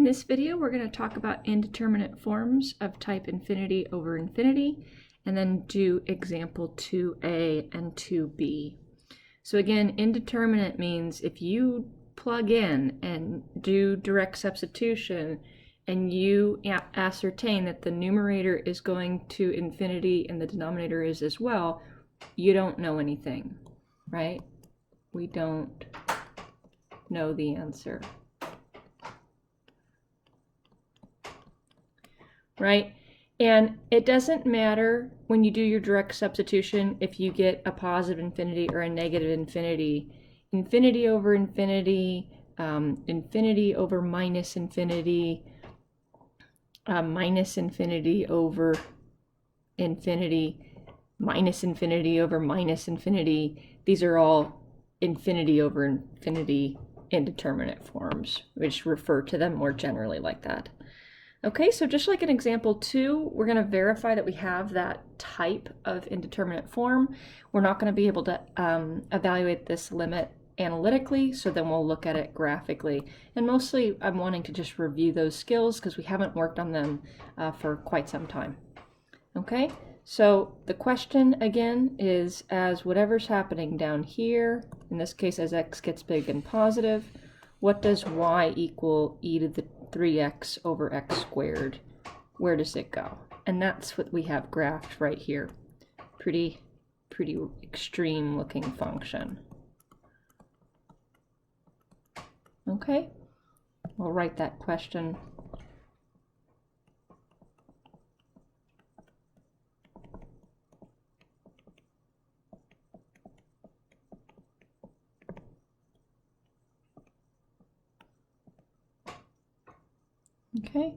this video, we're going to talk about indeterminate forms of type infinity over infinity, and then do example 2a and 2b. So again, indeterminate means if you plug in and do direct substitution and you ascertain that the numerator is going to infinity and the denominator is as well, you don't know anything, right? We don't know the answer. Right? And it doesn't matter when you do your direct substitution if you get a positive infinity or a negative infinity. Infinity over infinity, infinity over minus infinity, minus infinity over infinity, minus infinity over minus infinity. These are all infinity over infinity indeterminate forms, which refer to them more generally like that. Okay, so just like in example 2, we're going to verify that we have that type of indeterminate form. We're not going to be able to evaluate this limit analytically, so then we'll look at it graphically. And mostly I'm wanting to just review those skills because we haven't worked on them for quite some time. Okay, so the question again is, as whatever's happening down here, in this case as x gets big and positive, what does y equal e to the 3x over x squared? Where does it go? And that's what we have graphed right here. Pretty extreme looking function. Okay, we'll write that question. Okay,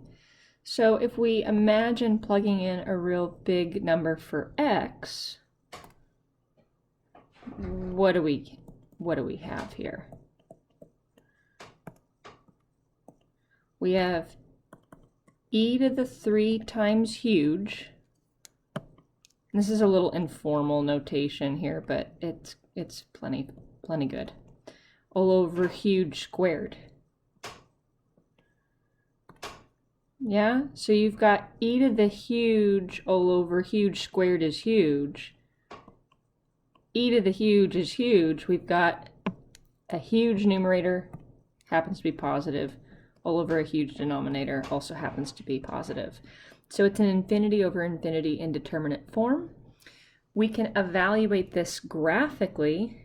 so if we imagine plugging in a real big number for x, what do we have here? We have e to the 3 times huge. This is a little informal notation here, but it's plenty good. All over huge squared. Yeah, so you've got e to the huge all over huge squared is huge. E to the huge is huge. We've got a huge numerator, happens to be positive, all over a huge denominator, also happens to be positive. So it's an infinity over infinity indeterminate form. We can evaluate this graphically.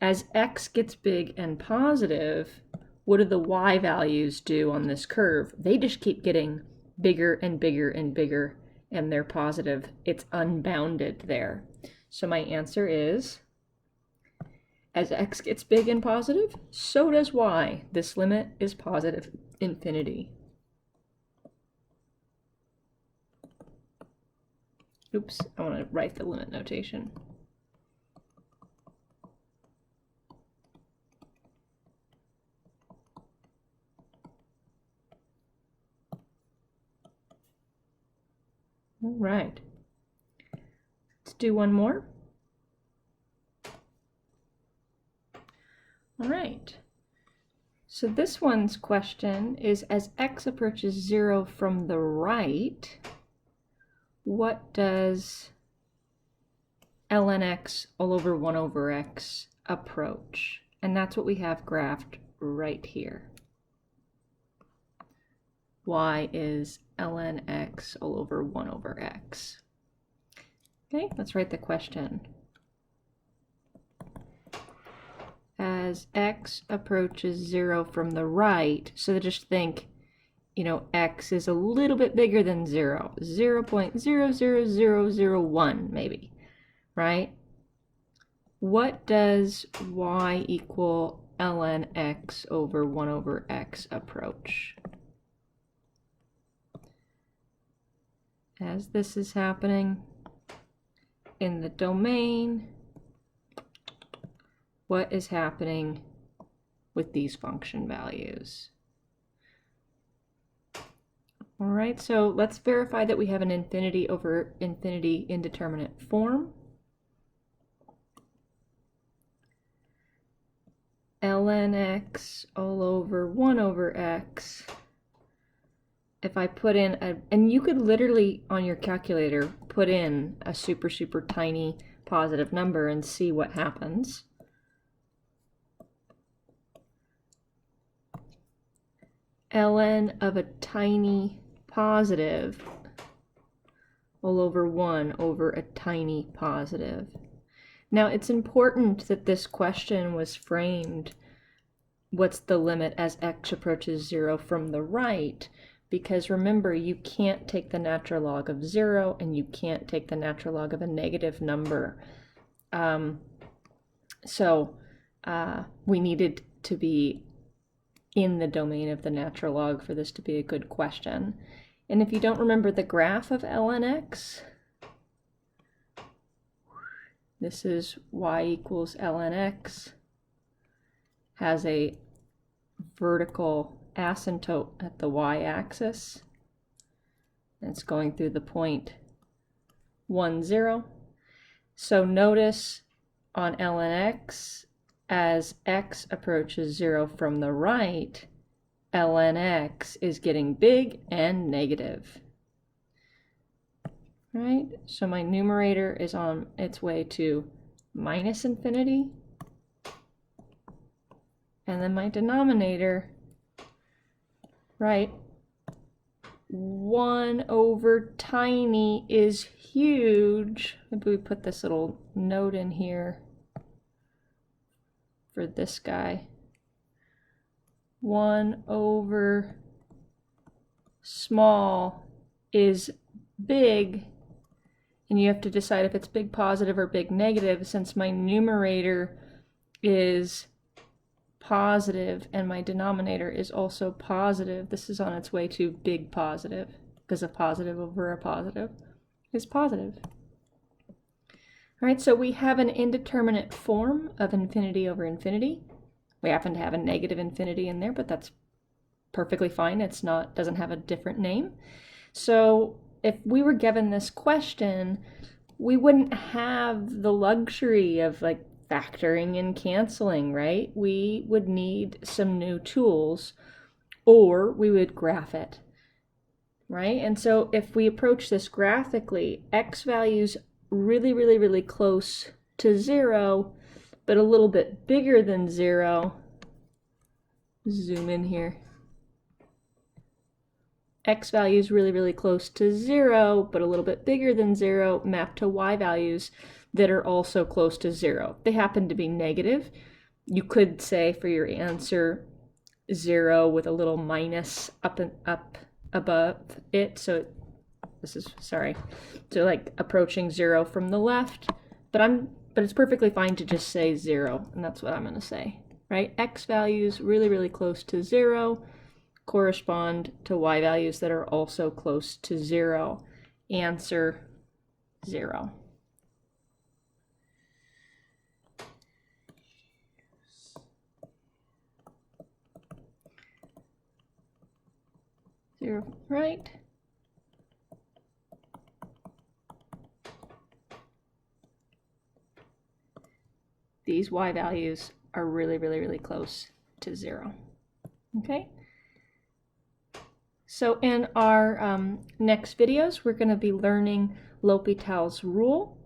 As x gets big and positive, what do the y values do on this curve? They just keep getting bigger and bigger and bigger, and they're positive. It's unbounded there. So my answer is, as x gets big and positive, so does y. This limit is positive infinity. Oops, I want to write the limit notation. All right, let's do one more. All right, so this one's question is, as x approaches 0 from the right, what does ln x all over 1 over x approach? And that's what we have graphed right here. Y is ln x all over 1 over x. Okay, let's write the question. As x approaches 0 from the right, so just think, you know, x is a little bit bigger than 0, 0.00001 maybe, right? What does y equal ln x over 1 over x approach? As this is happening in the domain, what is happening with these function values? All right, so let's verify that we have an infinity over infinity indeterminate form. Ln x all over 1 over x if I put in and you could literally on your calculator put in a super, super tiny positive number and see what happens. Ln of a tiny positive all over 1 over a tiny positive. Now it's important that this question was framed, what's the limit as x approaches 0 from the right? Because remember, you can't take the natural log of 0 and you can't take the natural log of a negative number. We needed to be in the domain of the natural log for this to be a good question. And if you don't remember the graph of ln x, this is y equals ln x, has a vertical asymptote at the y-axis, and it's going through the point 1, 0. So notice on ln x, as x approaches 0 from the right, ln x is getting big and negative. Right? So my numerator is on its way to minus infinity, and then my denominator, right, 1 over tiny is huge. Maybe we put this little note in here for this guy. 1 over small is big, and you have to decide if it's big positive or big negative. Since my numerator is positive and my denominator is also positive, this is on its way to big positive, because a positive over a positive is positive. All right, so we have an indeterminate form of infinity over infinity. We happen to have a negative infinity in there, but that's perfectly fine. Doesn't have a different name. So if we were given this question, we wouldn't have the luxury of like factoring and canceling, right? We would need some new tools, or we would graph it, right? And so if we approach this graphically, x values really, really, really close to 0, but a little bit bigger than 0. Zoom in here. X values really, really close to 0, but a little bit bigger than 0, mapped to y values that are also close to 0. They happen to be negative. You could say for your answer 0 with a little minus up and up above it. So this is, sorry, so like approaching 0 from the left, but it's perfectly fine to just say 0, and that's what I'm going to say, right? X values really, really close to 0 correspond to y values that are also close to 0. Answer 0. Zero, right? These y values are really, really, really close to 0. Okay? So in our next videos, we're going to be learning L'Hopital's rule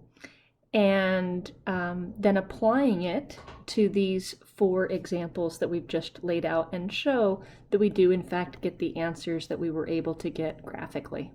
and then applying it to these 4 examples that we've just laid out and show that we do in fact get the answers that we were able to get graphically.